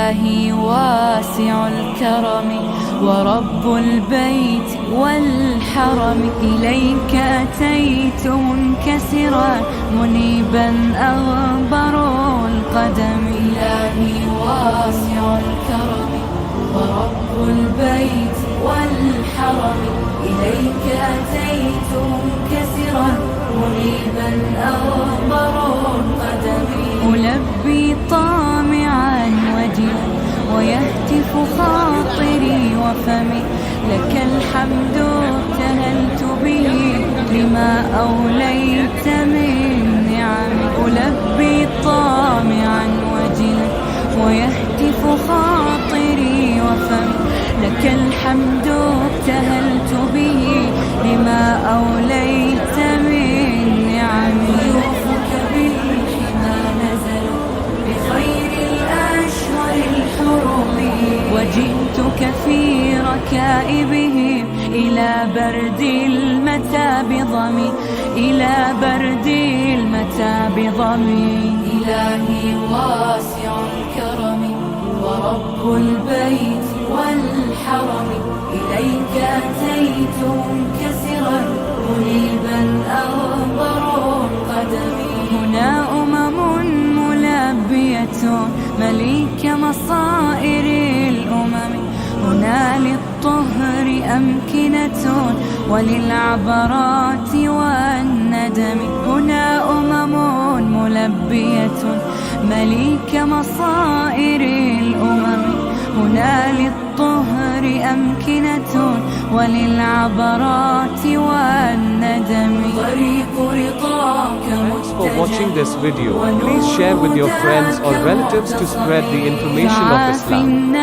إلهي واسع الكرم ورب البيت والحرم، إليك أتيت منكسرا منيبا أغبر القدم. إلهي واسع الكرم ورب البيت والحرم، إليك أتيت منكسرا منيبا أغبر القدم. ألبي طامعا وجلا ويهتف خاطري وفمي، لك الحمد ابتهلت به لما أوليت من نعم. ألبي طامعا وجلا ويهتف خاطري وفمي، لك الحمد ابتهلت به لما أوليت من نعم. ضيوفك بالحمى نزلوا بخير الأشهر الحرم، وجئتك في ركائبهم إلى برد المتى بضمي، إلى برد المتى بضمي. إلهي واسع الكرم ورب البيت والحرم، إليك أتيت منكسرا منيبا أغبر القدم. هنا ملبية مليك مصائر الأمم، هنا للطهر أمكنة وللعبرات والندم. هنا ملبية مليك مصائر الأمم، هنا للطهر أمكنة وللعبرات والندم. طريق رضاك مجتمع. For watching this video, please share with your friends or relatives to spread the information of Islam.